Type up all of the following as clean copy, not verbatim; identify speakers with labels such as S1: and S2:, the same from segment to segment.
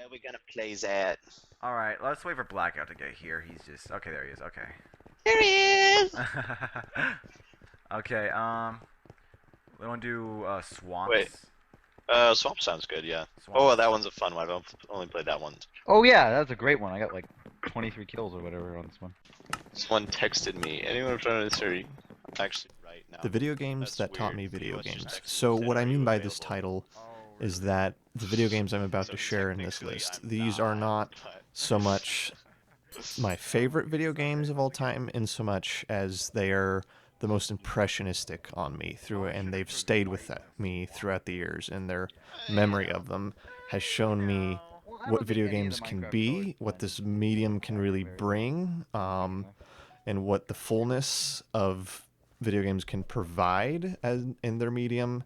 S1: are we gonna play that?
S2: Alright, let's wait for Blackout to get here. He's just... Okay, there he is. Okay.
S1: There he is!
S2: Okay, we want to do
S1: Wait,
S2: Swamps.
S1: Swamp sounds good, yeah. Oh,
S2: Swamps.
S1: that one's a fun one. I've only played that one.
S3: Oh yeah, that's a great one. I got like 23 kills or whatever on this one.
S1: Someone texted me. Anyone trying to say actually right now?
S4: The video games
S1: That's
S4: that taught
S1: weird.
S4: me video
S1: He just
S4: games.
S1: texted
S4: So
S1: and said,
S4: what I
S1: "Are you
S4: mean by this
S1: available?"
S4: title
S2: Oh,
S4: is
S2: really?
S4: that the video games I'm about
S1: So
S4: to
S1: he's
S4: share
S1: like,
S4: in this
S1: "Technically,
S4: list,
S1: I'm
S4: these are not
S1: but
S4: so much my favorite video games of all time in so much as they are the most impressionistic on me through it, and they've stayed with me throughout the years, and their memory of them has shown me
S3: Well, I
S4: what
S3: don't think
S4: video
S3: any of
S4: games
S3: the
S4: can
S3: Minecraft colors
S4: be, what
S3: blend
S4: this medium can really
S3: very well.
S4: bring,
S3: You
S4: and what the fullness of video games can provide as in their medium,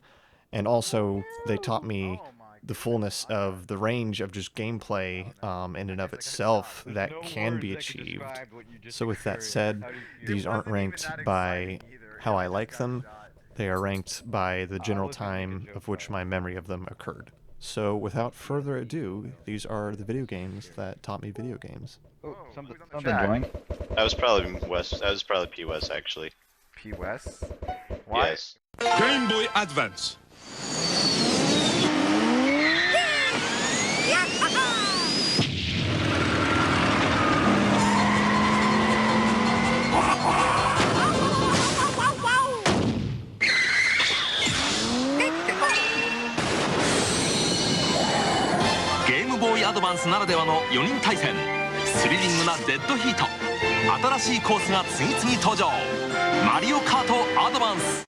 S4: and also they taught me
S2: Oh my
S4: the
S2: goodness.
S4: fullness of the range of just gameplay in and of itself
S3: There's
S4: that
S3: no
S4: can
S3: words
S4: be
S3: that could
S4: achieved.
S3: describe what you just
S4: So with that
S3: experienced.
S4: said,
S3: How do you feel?
S2: It
S4: these aren't
S2: wasn't even
S4: ranked
S2: that
S4: by
S2: exciting either.
S4: how I
S2: I just
S4: like
S2: got
S4: them,
S2: shot.
S4: they are ranked by the
S3: I
S4: general
S3: was gonna make a
S4: time
S3: joke
S4: of which
S3: about
S4: my
S3: it.
S4: memory of them occurred. So without further ado, these are the video games that taught me video games.
S3: Oh,
S2: Who's
S3: something,
S2: on the
S3: something
S2: chat?
S3: joined.
S1: that was probably West. That was probably P West actually.
S2: P West? Why?
S1: Yes.
S5: Game Boy Advance.
S6: ゲームボーイアドバンスならではの4人対戦スリリングなデッドヒート新しいコースが次々登場マリオカートアドバンス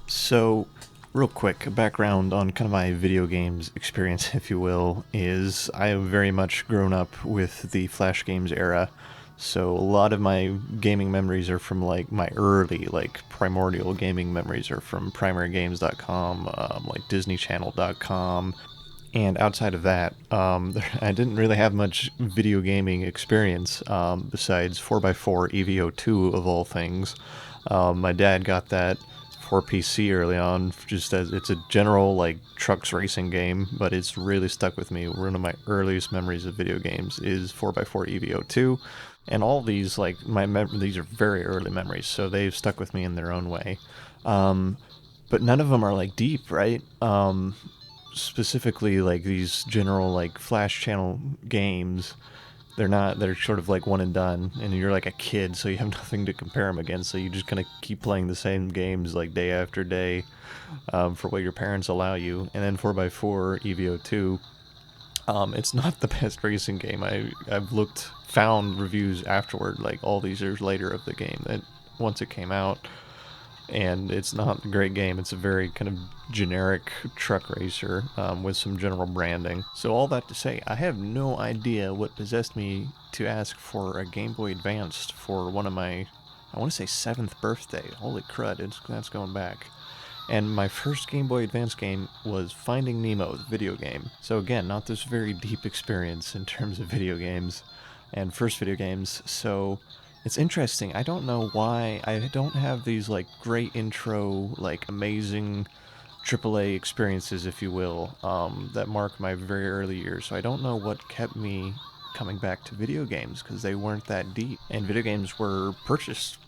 S4: So, real quick, a background on kind of my video games experience, if you will, is I have very much grown up with the Flash games era. So a lot of my gaming memories are from like my early, like primordial gaming memories are from primarygames.com, like disneychannel.com. And outside of that, I didn't really have much video gaming experience besides 4x4 EVO2 of all things. My dad got that for PC early on, just as it's a general like trucks racing game, but it's really stuck with me. One of my earliest memories of video games is 4x4 EVO2, and all these like these are very early memories, so they've stuck with me in their own way. But none of them are like deep, right? Specifically like these general like flash channel games, they're sort of like one and done, and you're like a kid, so you have nothing to compare them against, so you just kind of keep playing the same games like day after day, for what your parents allow you. And then 4x4 EVO2, it's not the best racing game. I've found reviews afterward, like all these years later of the game, that once it came out, and it's not a great game. It's a very kind of generic truck racer, with some general branding. So all that to say, I have no idea what possessed me to ask for a Game Boy Advance for one of my, I want to say 7th birthday. Holy crud, that's going back. And my first Game Boy Advance game was Finding Nemo, the video game. So again, not this very deep experience in terms of video games and first video games. So it's interesting. I don't know why I don't have these like great intro, like amazing AAA experiences, if you will, that mark my very early years. So I don't know what kept me coming back to video games, because they weren't that deep. And video games were purchased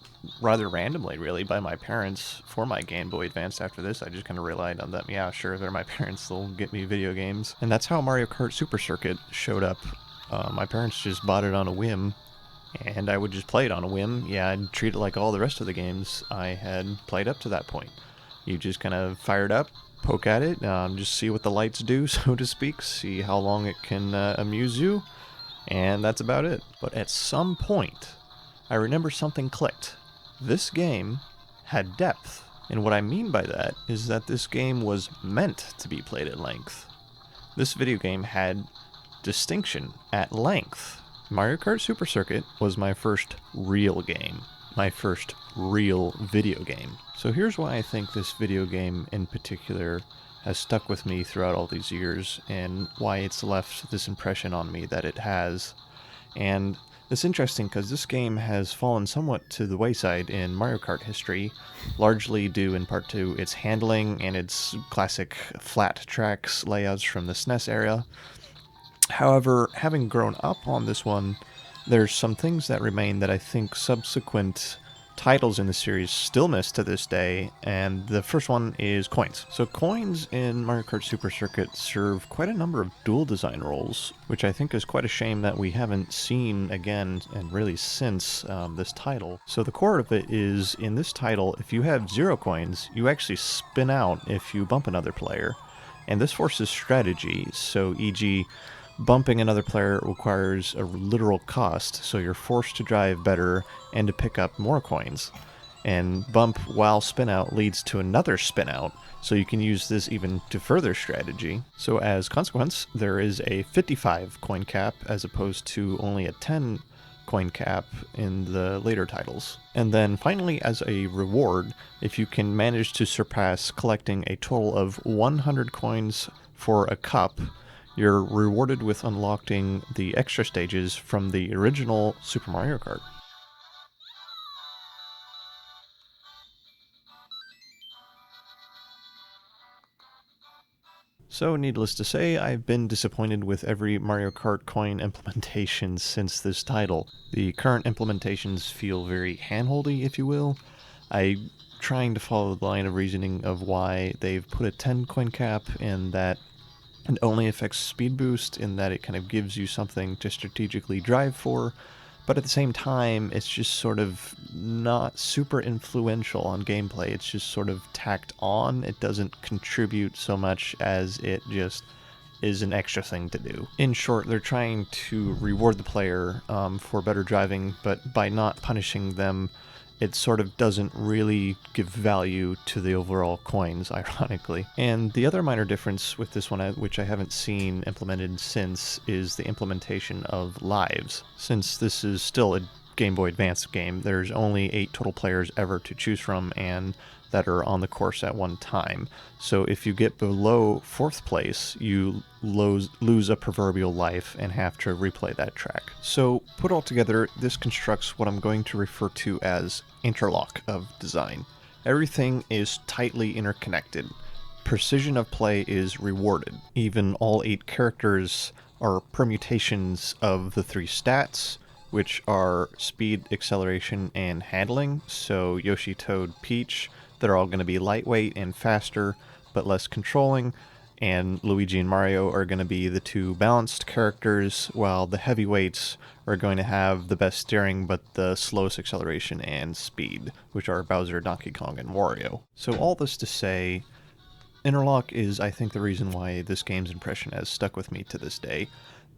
S4: rather randomly, really, by my parents for my Game Boy Advance. After this, I just kind of relied on them. Yeah, sure, they're my parents, they'll get me video games. And that's how Mario Kart Super Circuit showed up. My parents just bought it on a whim, and I would just play it on a whim. Yeah, I'd treat it like all the rest of the games I had played up to that point. You just kind of fire it up, poke at it, just see what the lights do, so to speak, see how long it can amuse you, and that's about it. But at some point, I remember something clicked. This game had depth. And what I mean by that is that this game was meant to be played at length. This video game had distinction at length. Mario Kart Super Circuit was my first real game. My first real video game. So here's why I think this video game in particular has stuck with me throughout all these years, and why it's left this impression on me that it has. And it's interesting because this game has fallen somewhat to the wayside in Mario Kart history, largely due in part to its handling and its classic flat tracks layouts from the SNES era. However, having grown up on this one, there's some things that remain that I think subsequent titles in the series still miss to this day, and the first one is coins. So coins in Mario Kart Super Circuit serve quite a number of dual design roles, which I think is quite a shame that we haven't seen again and really since this title. So the core of it is, in this title, if you have 0 coins, you actually spin out if you bump another player. And this forces strategy, so e.g., bumping another player requires a literal cost, so you're forced to drive better and to pick up more coins. And bump while spin out leads to another spin out, so you can use this even to further strategy. So as consequence, there is a 55 coin cap as opposed to only a 10 coin cap in the later titles. And then finally, as a reward, if you can manage to surpass collecting a total of 100 coins for a cup, you're rewarded with unlocking the extra stages from the original Super Mario Kart. So, needless to say, I've been disappointed with every Mario Kart coin implementation since this title. The current implementations feel very handholdy, if you will. I'm trying to follow the line of reasoning of why they've put a 10 coin cap and that it only affects speed boost, in that it kind of gives you something to strategically drive for, but at the same time, it's just sort of not super influential on gameplay. It's just sort of tacked on. It doesn't contribute so much as it just is an extra thing to do. In short, they're trying to reward the player for better driving, but by not punishing them, it sort of doesn't really give value to the overall coins, ironically. And the other minor difference with this one, which I haven't seen implemented since, is the implementation of lives. Since this is still a Game Boy Advance game, there's only 8 total players ever to choose from, and that are on the course at one time. So if you get below 4th place, you lose a proverbial life and have to replay that track. So put all together, this constructs what I'm going to refer to as interlock of design. Everything is tightly interconnected. Precision of play is rewarded. Even all 8 characters are permutations of the 3 stats, which are speed, acceleration, and handling. So Yoshi, Toad, Peach, they're all going to be lightweight and faster, but less controlling, and Luigi and Mario are going to be the 2 balanced characters, while the heavyweights are going to have the best steering but the slowest acceleration and speed, which are Bowser, Donkey Kong, and Wario. So all this to say, Interlock is, I think, the reason why this game's impression has stuck with me to this day.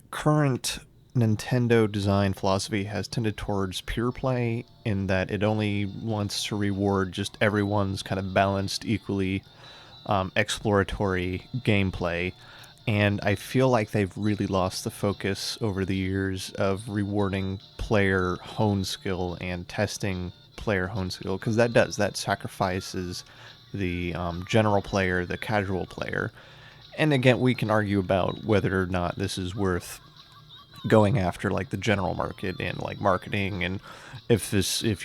S4: Current Nintendo design philosophy has tended towards pure play, in that it only wants to reward just everyone's kind of balanced, equally exploratory gameplay, and I feel like they've really lost the focus over the years of rewarding player hone skill and testing player hone skill, because that sacrifices the general player, the casual player. And again, we can argue about whether or not this is worth going after, like, the general market and like marketing, and if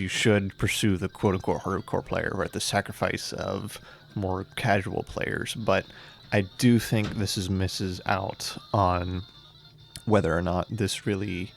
S4: you should pursue the quote-unquote hardcore player at the sacrifice of more casual players. But I do think this misses out on whether or not this really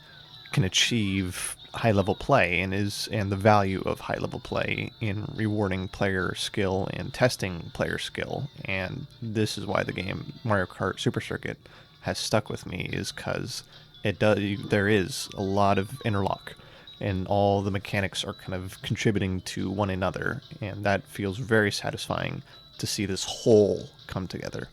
S4: can achieve high-level play, and the value of high-level play in rewarding player skill and testing player skill. And this is why the game Mario Kart Super Circuit has stuck with me, is because there is a lot of interlock, and all the mechanics are kind of contributing to one another, and that feels very satisfying to see this whole come together.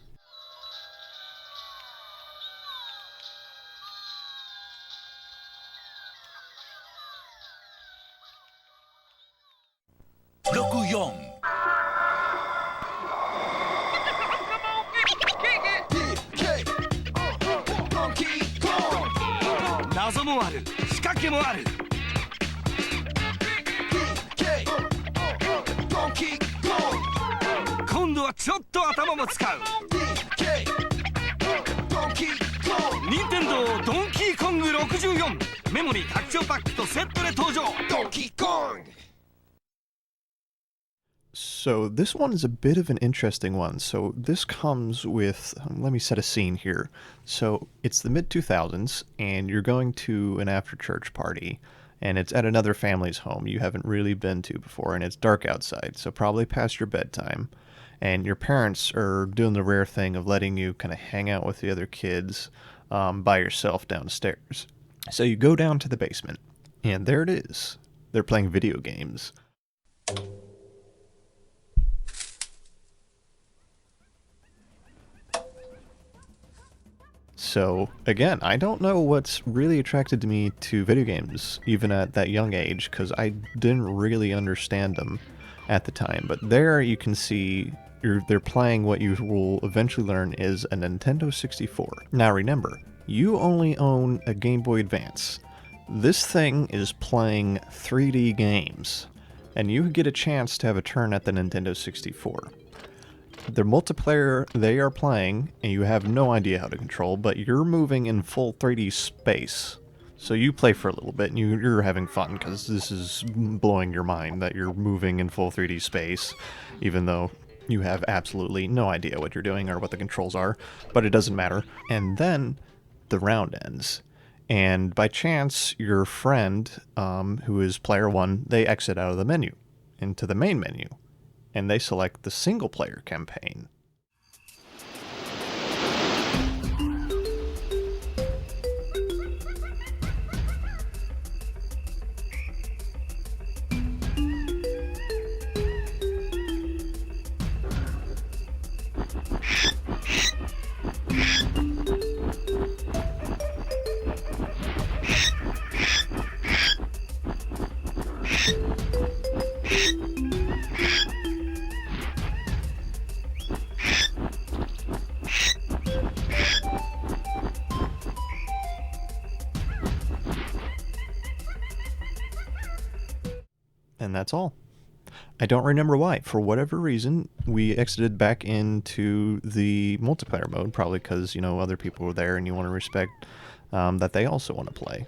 S6: 64謎もある仕掛けもある今度はちょっと頭も使う任天堂ドンキーコング64メモリー拡張パックとセットで登場ドンキーコング
S4: So this one is a bit of an interesting one. So this comes with, let me set a scene here. So it's the mid-2000s, and you're going to an after-church party, and it's at another family's home you haven't really been to before, and it's dark outside, so probably past your bedtime. And your parents are doing the rare thing of letting you kind of hang out with the other kids by yourself downstairs. So you go down to the basement, and there it is. They're playing video games. So, again, I don't know what's really attracted me to video games, even at that young age, because I didn't really understand them at the time. But there you can see they're playing what you will eventually learn is a Nintendo 64. Now remember, you only own a Game Boy Advance. This thing is playing 3D games, and you get a chance to have a turn at the Nintendo 64. The multiplayer they are playing, and you have no idea how to control, but you're moving in full 3D space. So you play for a little bit, and you're having fun, because this is blowing your mind that you're moving in full 3D space, even though you have absolutely no idea what you're doing or what the controls are, but it doesn't matter. And then the round ends. And by chance, your friend, who is player one, they exit out of the menu into the main menu. And they select the single-player campaign. And that's all. I don't remember why. For whatever reason, we exited back into the multiplayer mode, probably because, you know, other people were there and you want to respect that they also want to play.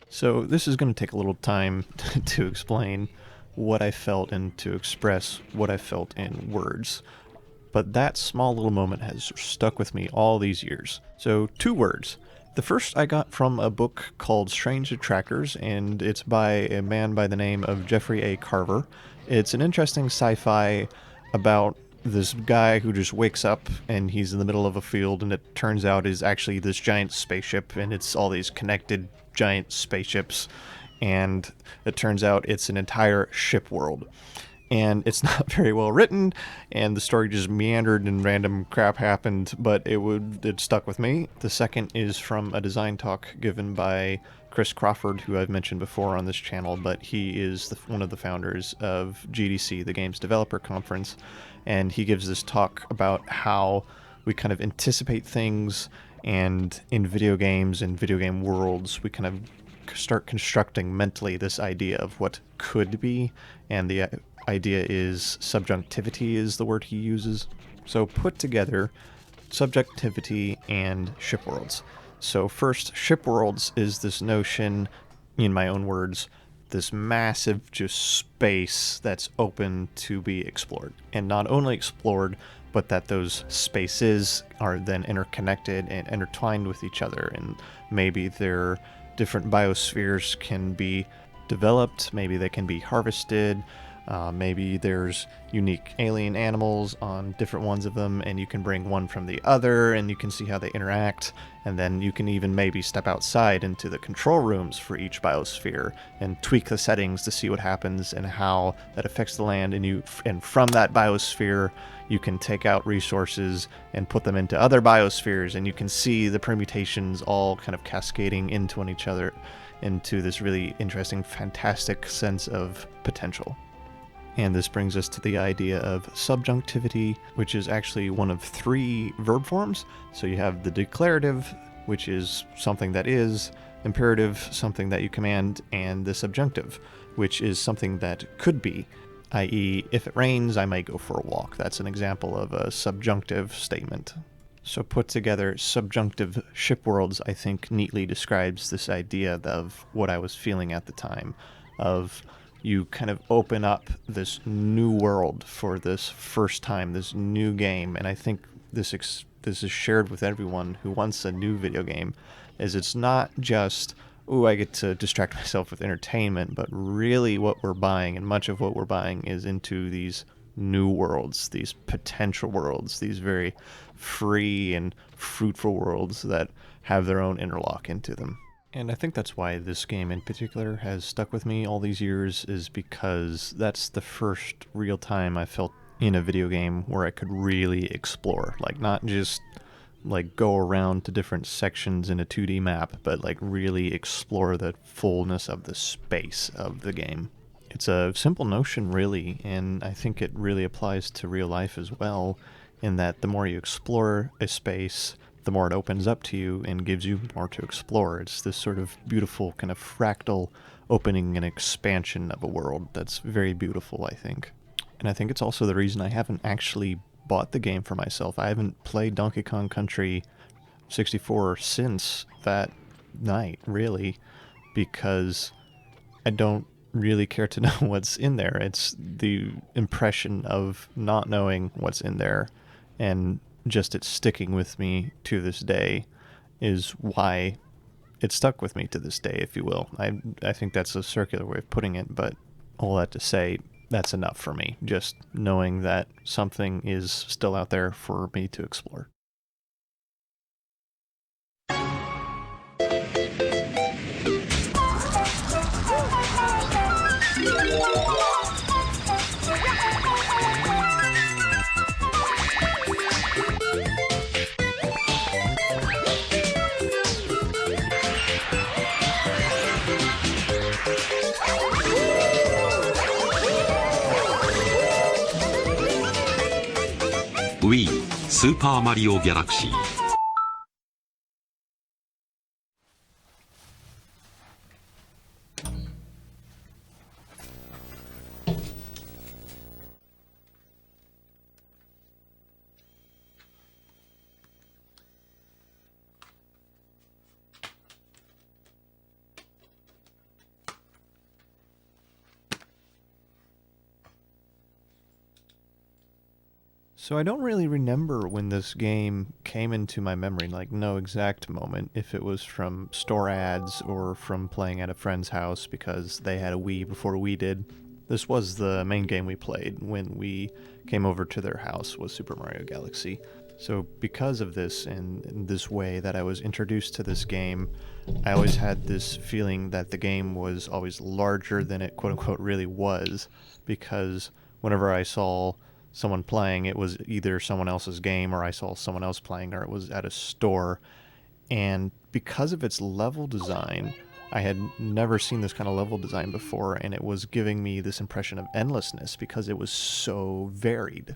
S4: So this is going to take a little time to explain what I felt and to express what I felt in words. But that small little moment has stuck with me all these years. So 2 words. The first I got from a book called Strange Attractors, and it's by a man by the name of Jeffrey A. Carver. It's an interesting sci-fi about this guy who just wakes up and he's in the middle of a field, and it turns out is actually this giant spaceship, and it's all these connected giant spaceships, and it turns out it's an entire ship world. And it's not very well written, and the story just meandered and random crap happened, but it stuck with me. The second is from a design talk given by Chris Crawford, who I've mentioned before on this channel, but he is one of the founders of GDC, the Games Developer Conference, and he gives this talk about how we kind of anticipate things, and in video games and video game worlds, we kind of start constructing mentally this idea of what could be, and the idea is subjectivity is the word he uses. So put together subjectivity and ship worlds. So first, ship worlds is this notion, in my own words, this massive just space that's open to be explored. And not only explored, but that those spaces are then interconnected and intertwined with each other, and maybe their different biospheres can be developed, maybe they can be harvested, maybe there's unique alien animals on different ones of them, and you can bring one from the other, and you can see how they interact, and then you can even maybe step outside into the control rooms for each biosphere and tweak the settings to see what happens and how that affects the land, and from that biosphere you can take out resources and put them into other biospheres, and you can see the permutations all kind of cascading into each other into this really interesting, fantastic sense of potential. And this brings us to the idea of subjunctivity, which is actually one of 3 verb forms. So you have the declarative, which is something that is, imperative, something that you command, and the subjunctive, which is something that could be, i.e., if it rains, I might go for a walk. That's an example of a subjunctive statement. So put together, subjunctive ship worlds, I think, neatly describes this idea of what I was feeling at the time, of you kind of open up this new world for this first time, this new game, and I think this is shared with everyone who wants a new video game, is it's not just, ooh, I get to distract myself with entertainment, but really what we're buying, and much of what we're buying, is into these new worlds, these potential worlds, these very free and fruitful worlds that have their own interlock into them. And I think that's why this game in particular has stuck with me all these years, is because that's the first real time I felt in a video game where I could really explore. Like, not just like go around to different sections in a 2D map, but like really explore the fullness of the space of the game. It's a simple notion, really, and I think it really applies to real life as well, in that the more you explore a space, the more it opens up to you and gives you more to explore. It's this sort of beautiful kind of fractal opening and expansion of a world that's very beautiful, I think. And I think it's also the reason I haven't actually bought the game for myself. I haven't played Donkey Kong Country 64 since that night, really, because I don't really care to know what's in there. It's the impression of not knowing what's in there, and just it sticking with me to this day is why it stuck with me to this day, if you will. I think that's a circular way of putting it, but all that to say, that's enough for me, just knowing that something is still out there for me to explore.
S5: Wii スーパーマリオギャラクシー。
S4: So I don't really remember when this game came into my memory, like no exact moment, if it was from store ads or from playing at a friend's house because they had a Wii before we did. This was the main game we played when we came over to their house, was Super Mario Galaxy. So because of this and in this way that I was introduced to this game, I always had this feeling that the game was always larger than it quote-unquote really was, because whenever I saw someone playing, it was either someone else's game or I saw someone else playing, or it was at a store. And because of its level design, I had never seen this kind of level design before, and it was giving me this impression of endlessness because it was so varied.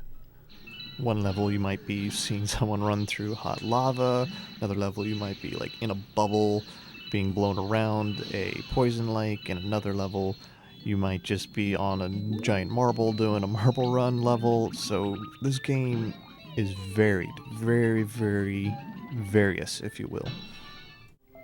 S4: One level you might be seeing someone run through hot lava, another level you might be like in a bubble being blown around a poison lake, and another level you might just be on a giant marble doing a marble run level. So this game is varied, very, very various, if you will.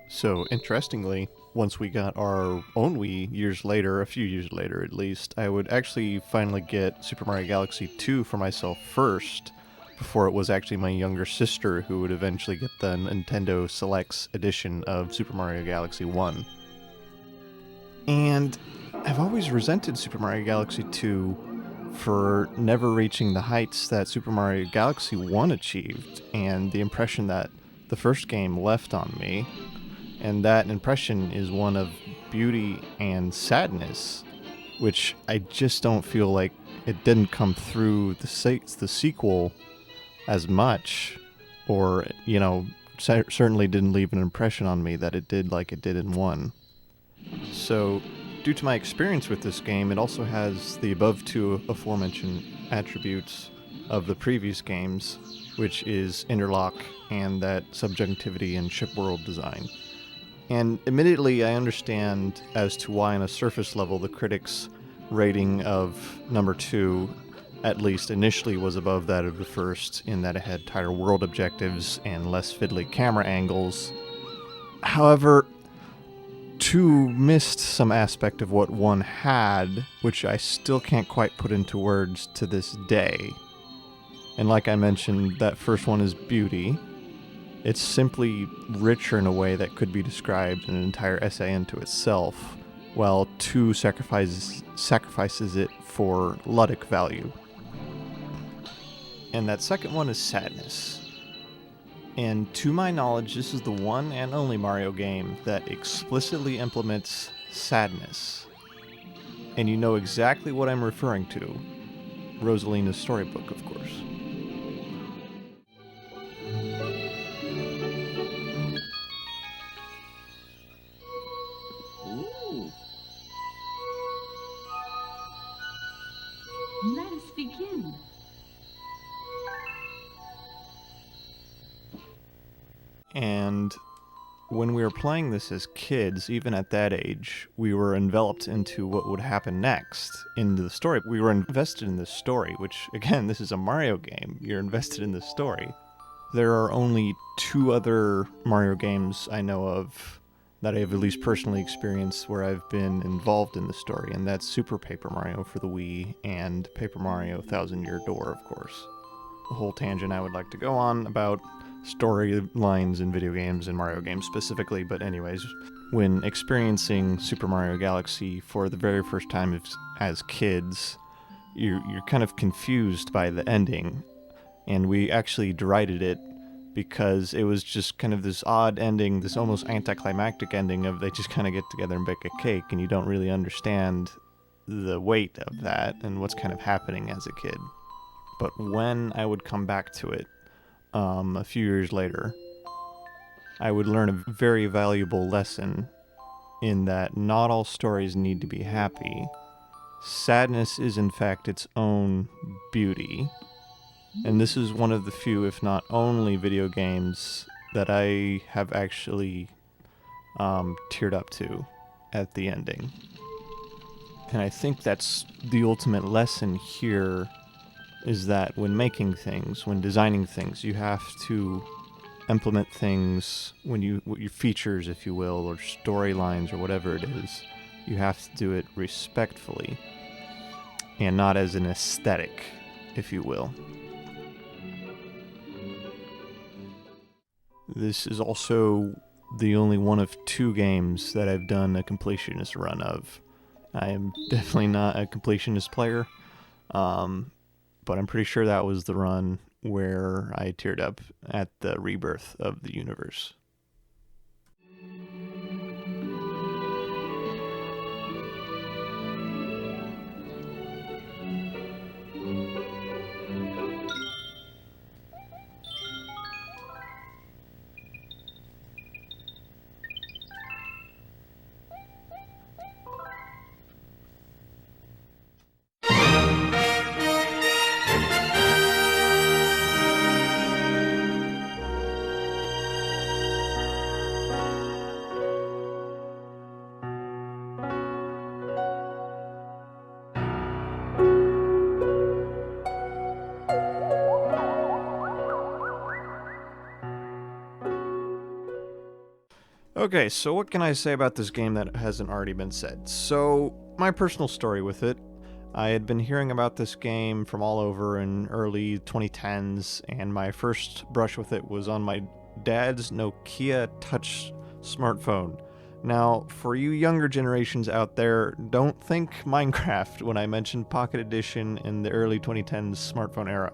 S4: So interestingly, once we got our own Wii years later, a few years later at least, I would actually finally get Super Mario Galaxy 2 for myself first, before it was actually my younger sister who would eventually get the Nintendo Selects edition of Super Mario Galaxy 1. And I've always resented Super Mario Galaxy 2 for never reaching the heights that Super Mario Galaxy 1 achieved, and the impression that the first game left on me. And that impression is one of beauty and sadness, which I just don't feel like it didn't come through the sequel as much, or, you know, certainly didn't leave an impression on me that it did like it did in 1. So due to my experience with this game, it also has the above two aforementioned attributes of the previous games, which is Interlock and that subjectivity and ship world design. And admittedly, I understand as to why on a surface level the critics' rating of number 2, at least initially, was above that of the first, in that it had tighter world objectives and less fiddly camera angles. However, 2 missed some aspect of what 1 had, which I still can't quite put into words to this day. And like I mentioned, that first one is beauty. It's simply richer in a way that could be described in an entire essay into itself, while 2 sacrifices it for ludic value. And that second one is sadness. And to my knowledge, this is the one and only Mario game that explicitly implements sadness. And you know exactly what I'm referring to. Rosalina's storybook, of course.
S7: Ooh. Let us begin.
S4: And when we were playing this as kids, even at that age, we were enveloped into what would happen next into the story. We were invested in this story, which, again, this is a Mario game. You're invested in this story. There are only 2 other Mario games I know of that I have at least personally experienced where I've been involved in the story, and that's Super Paper Mario for the Wii and Paper Mario Thousand Year Door, of course. A whole tangent I would like to go on about storylines in video games and Mario games specifically, but anyways, when experiencing Super Mario Galaxy for the very first time as kids, you're kind of confused by the ending, and we actually derided it because it was just kind of this odd ending, this almost anticlimactic ending of they just kind of get together and bake a cake, and you don't really understand the weight of that and what's kind of happening as a kid. But when I would come back to it, a few years later, I would learn a very valuable lesson in that not all stories need to be happy. Sadness is in fact its own beauty. And this is one of the few, if not only, video games that I have actually teared up to at the ending. And I think that's the ultimate lesson here, is that when making things, when designing things, you have to implement things, your features, if you will, or storylines, or whatever it is, you have to do it respectfully, and not as an aesthetic, if you will. This is also the only one of 2 games that I've done a completionist run of. I am definitely not a completionist player, but I'm pretty sure that was the run where I teared up at the rebirth of the universe. Okay, so what can I say about this game that hasn't already been said? So, my personal story with it, I had been hearing about this game from all over in early 2010s, and my first brush with it was on my dad's Nokia touch smartphone. Now, for you younger generations out there, don't think Minecraft when I mentioned Pocket Edition in the early 2010s smartphone era.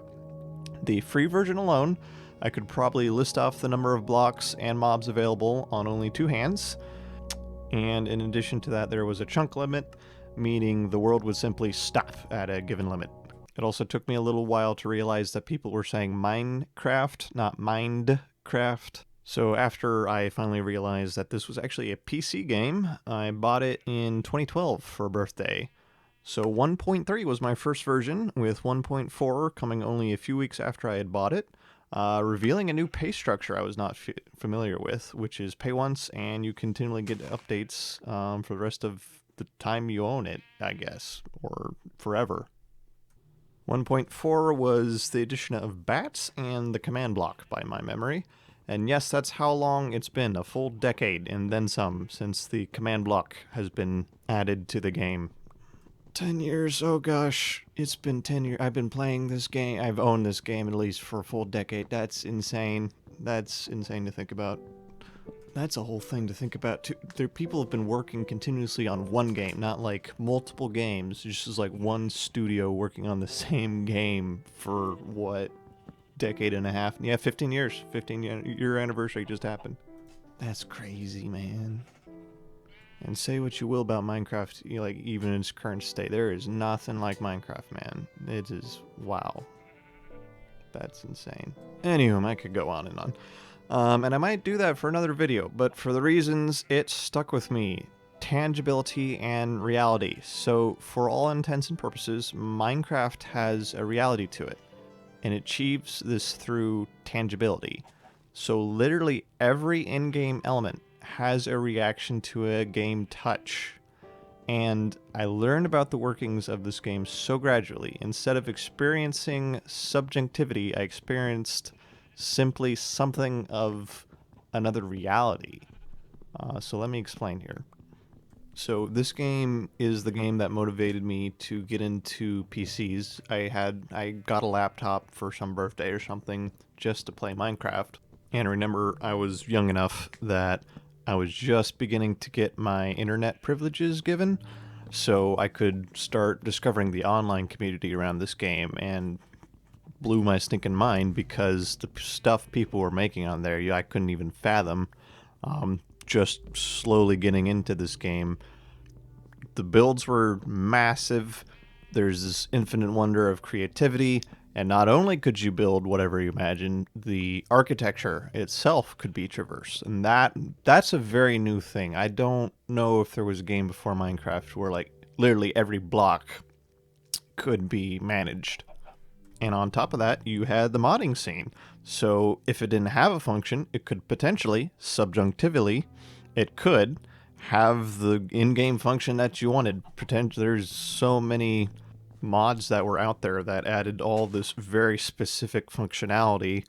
S4: The free version alone, I could probably list off the number of blocks and mobs available on only 2 hands. And in addition to that, there was a chunk limit, meaning the world would simply stop at a given limit. It also took me a little while to realize that people were saying Minecraft, not Mindcraft. So after I finally realized that this was actually a PC game, I bought it in 2012 for a birthday. So 1.3 was my first version, with 1.4 coming only a few weeks after I had bought it, revealing a new pay structure I was not familiar with, which is pay once and you continually get updates for the rest of the time you own it, I guess, or forever. 1.4 was the addition of bats and the command block, by my memory. And yes, that's how long it's been, a full decade and then some, since the command block has been added to the game. 10 years, oh gosh, it's been 10 years. I've been playing this game, I've owned this game at least for a full decade. That's insane. That's insane to think about. That's a whole thing to think about too. People have been working continuously on one game, not like multiple games. Just as like one studio working on the same game for what, decade and a half? Yeah, 15 years. 15-year anniversary just happened. That's crazy, man. And say what you will about Minecraft, like even in its current state, there is nothing like Minecraft, man. It is wow. That's insane. Anywho, I could go on and on. And I might do that for another video, but for the reasons it stuck with me, tangibility and reality. So for all intents and purposes, Minecraft has a reality to it, and it achieves this through tangibility. So literally every in-game element has a reaction to a game touch. And I learned about the workings of this game so gradually. Instead of experiencing subjectivity, I experienced simply something of another reality. So let me explain here. So this game is the game that motivated me to get into PCs. I got a laptop for some birthday or something just to play Minecraft. And remember, I was young enough that I was just beginning to get my internet privileges given, so I could start discovering the online community around this game, and blew my stinking mind because the stuff people were making on there, I couldn't even fathom. Just slowly getting into this game. The builds were massive. There's this infinite wonder of creativity, and not only could you build whatever you imagine, the architecture itself could be traversed, and that's a very new thing. I don't know if there was a game before Minecraft where like literally every block could be managed. And on top of that, you had the modding scene. So if it didn't have a function, it could potentially, subjunctively, it could have the in-game function that you wanted. There's so many mods that were out there that added all this very specific functionality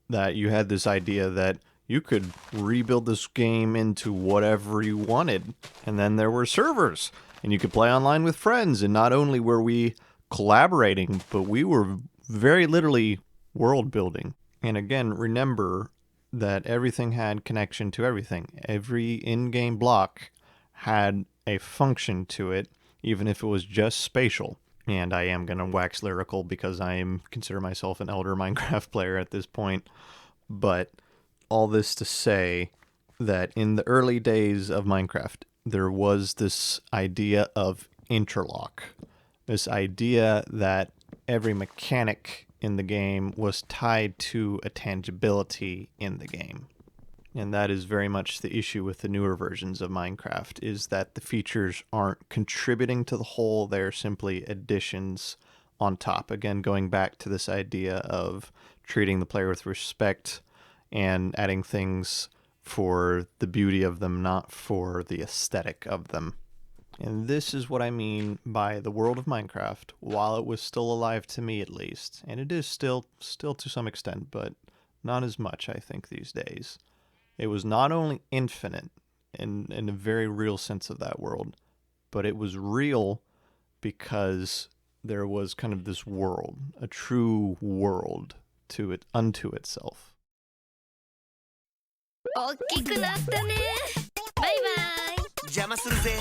S4: that you had this idea that you could rebuild this game into whatever you wanted. And then there were servers, and you could play online with friends, and not only were we collaborating, but we were very literally world building. And again, remember that everything had connection to everything. Every in-game block had a function to it, even if it was just spatial. And I am going to wax lyrical because I consider myself an elder Minecraft player at this point. But all this to say that in the early days of Minecraft, there was this idea of interlock. This idea that every mechanic in the game was tied to a tangibility in the game. And that is very much the issue with the newer versions of Minecraft, is that the features aren't contributing to the whole, they're simply additions on top. Again, going back to this idea of treating the player with respect and adding things for the beauty of them, not for the aesthetic of them. And this is what I mean by the world of Minecraft, while it was still alive to me at least. And it is still to some extent, but not as much, I think, these days. It was not only infinite in a very real sense of that world, but it was real because there was kind of this world, a true world to it, unto itself.
S8: 大きくなったね。バイバイ。邪魔するぜ。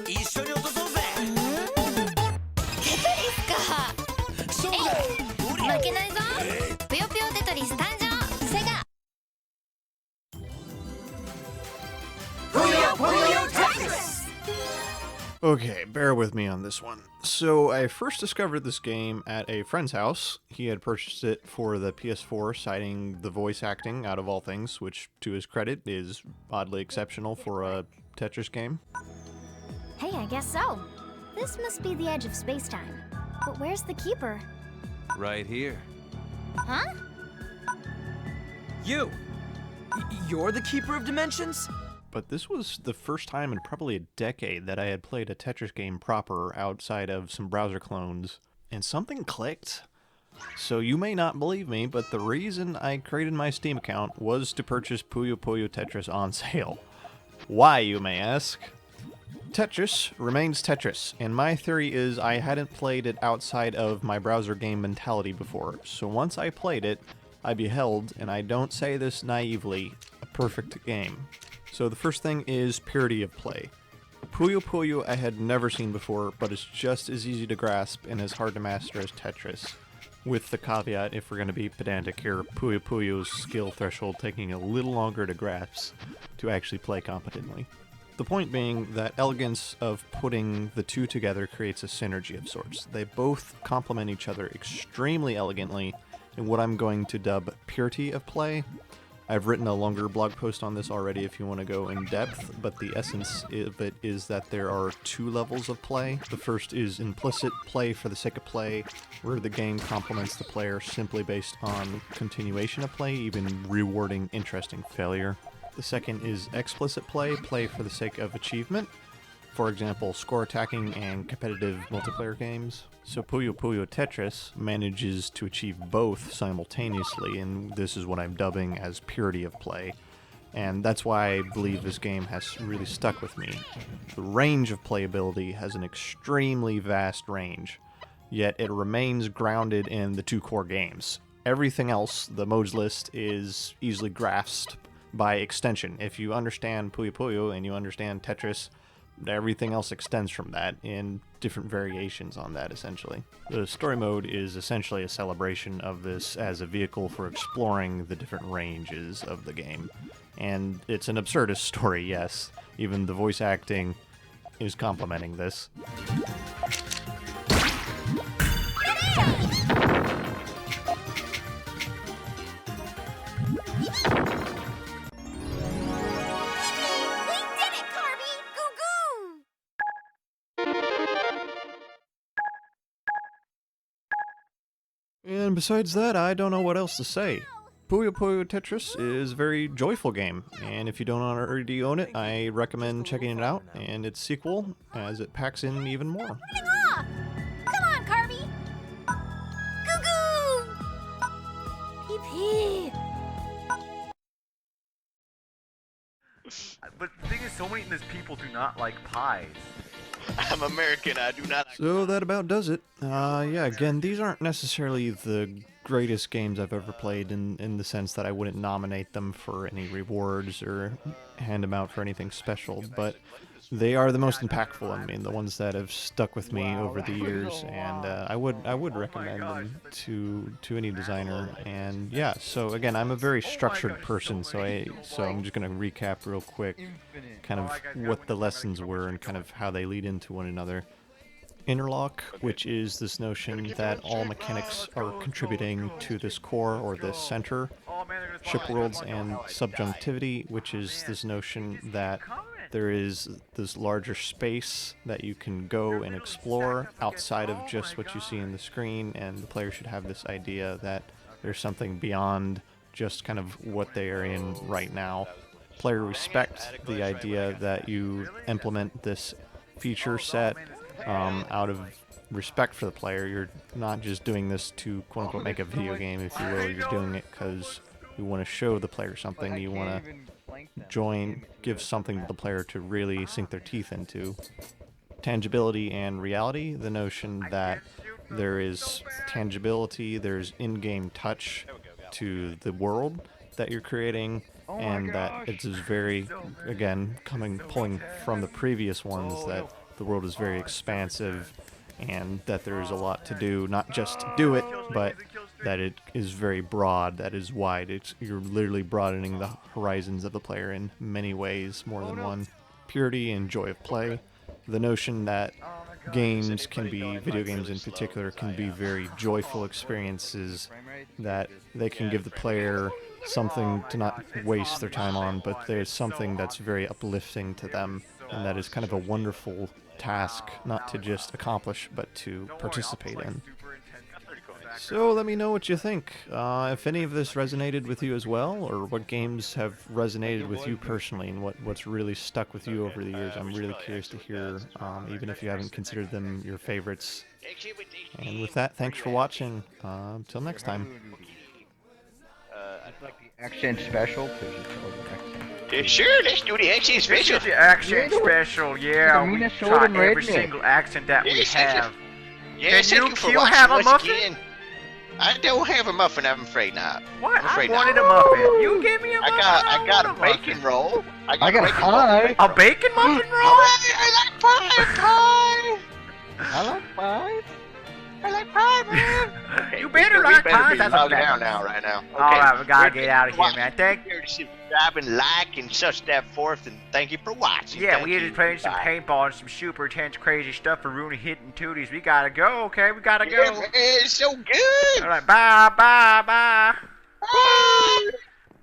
S8: 一緒に落とそうぜ。テトリスか。そうだ。負けないぞ。ぷよぷよテトリス誕生。セガ。ぷよぷよテトリス。
S4: Okay, bear with me on this one. So I first discovered this game at a friend's house. He had purchased it for the PS4, citing the voice acting out of all things, which to his credit is oddly exceptional for a Tetris game.
S9: Hey, I guess so. This must be the edge of space-time. But where's the keeper?
S6: Right here.
S9: Huh?
S10: You! You're the Keeper of Dimensions?
S4: But this was the first time in probably a decade that I had played a Tetris game proper outside of some browser clones, and something clicked. So you may not believe me, but the reason I created my Steam account was to purchase Puyo Puyo Tetris on sale. Why, you may ask? Tetris remains Tetris, and my theory is I hadn't played it outside of my browser game mentality before, so once I played it, I beheld, and I don't say this naively, a perfect game. So the first thing is purity of play. Puyo Puyo I had never seen before, but it's just as easy to grasp and as hard to master as Tetris. With the caveat, if we're going to be pedantic here, Puyo Puyo's skill threshold taking a little longer to grasp to actually play competently. The point being that elegance of putting the two together creates a synergy of sorts. They both complement each other extremely elegantly in what I'm going to dub purity of play. I've written a longer blog post on this already if you want to go in depth, but the essence of it is that there are two levels of play. The first is implicit play for the sake of play, where the game compliments the player simply based on continuation of play, even rewarding interesting failure. The second is explicit play, play for the sake of achievement. For example, score attacking and competitive multiplayer games. So Puyo Puyo Tetris manages to achieve both simultaneously, and this is what I'm dubbing as purity of play. And that's why I believe this game has really stuck with me. The range of playability has an extremely vast range, yet it remains grounded in the two core games. Everything else, the modes list, is easily grasped by extension. If you understand Puyo Puyo and you understand Tetris, everything else extends from that in different variations on that, essentially. The story mode is essentially a celebration of this as a vehicle for exploring the different ranges of the game. And it's an absurdist story, yes. Even the voice acting is complementing this. And besides that, I don't know what else to say. Puyo Puyo Tetris is a very joyful game, and if you don't already own it, I recommend checking it out, and its sequel, as it packs in even more.
S9: Come on, Carby! Goo-goo! Pee-pee!
S2: But the thing is, so many of these people do not like pies.
S1: I'm American, I do not.
S4: So that about does it. Yeah, again, these aren't necessarily the greatest games I've ever played in the sense that I wouldn't nominate them for any rewards or hand them out for anything special, but they are the most impactful. I mean, the ones that have stuck with me over the years, and I would recommend them to any designer. And yeah, so again, I'm a very structured person, so I'm just gonna recap real quick, kind of what the lessons were and kind of how they lead into one another. Interlock, which is this notion that all mechanics are contributing to this core or this center. Ship worlds and subjunctivity, which is this notion that there is this larger space that you can go and explore outside of just what you see in the screen, and the player should have this idea that there's something beyond just kind of what they are in right now. Player respect the idea that you implement this feature set out of respect for the player. You're not just doing this to quote-unquote make a video game, if you will. You're doing it because you want to show the player something. You want to give something to the player to really sink their teeth into. Tangibility and reality, the notion that there is tangibility, there's in-game touch to the world that you're creating, and that it is very, again, pulling from the previous ones, that the world is very expansive and that there's a lot to do, not just to do it, but that it is very broad, that is wide. You're literally broadening the horizons of the player in many ways, more than one. Purity and joy of play. the notion that games can be, video games in particular, can be very joyful experiences that they can give the player something to not waste their time on, but there's something that's very uplifting to them, and that is kind of a wonderful task, not to just accomplish, but to participate in. So let me know what you think. If any of this resonated with you as well, or what games have resonated with you personally, and what's really stuck with you over the years. I'm really curious to hear, even if you haven't considered them your favorites. And with that, thanks for watching. Until next time.
S3: Like the accent special, because you told the accent.
S1: Yeah, sure, let's do the accent special.
S2: This is the accent special, yeah. We try every single accent that we have.
S1: Yeah,
S2: Can you have a muffin?
S1: Again. I don't have a muffin, I'm afraid not.
S2: What?
S1: I'm afraid
S2: I wanted
S1: not.
S2: a muffin. You gave me a muffin.
S1: I got a bacon roll.
S3: I got a pie.
S2: A bacon muffin roll?
S1: I like pie.
S3: I like pie.
S1: I like pie, man.
S2: You better like pie. That's
S1: I'll
S2: a
S1: get down now, right now. Okay.
S2: Alright, we gotta get out of here, man. Thank you.
S1: Subscribe and like and such that forth, and thank you for watching.
S2: Yeah,
S1: Thank
S2: we
S1: you.
S2: just playing some
S1: Bye.
S2: paintball and some super intense crazy stuff for Rooney hitting tooties. We gotta go, okay? We gotta go.
S1: Yeah, man, it's so good.
S2: Alright, bye, bye, bye.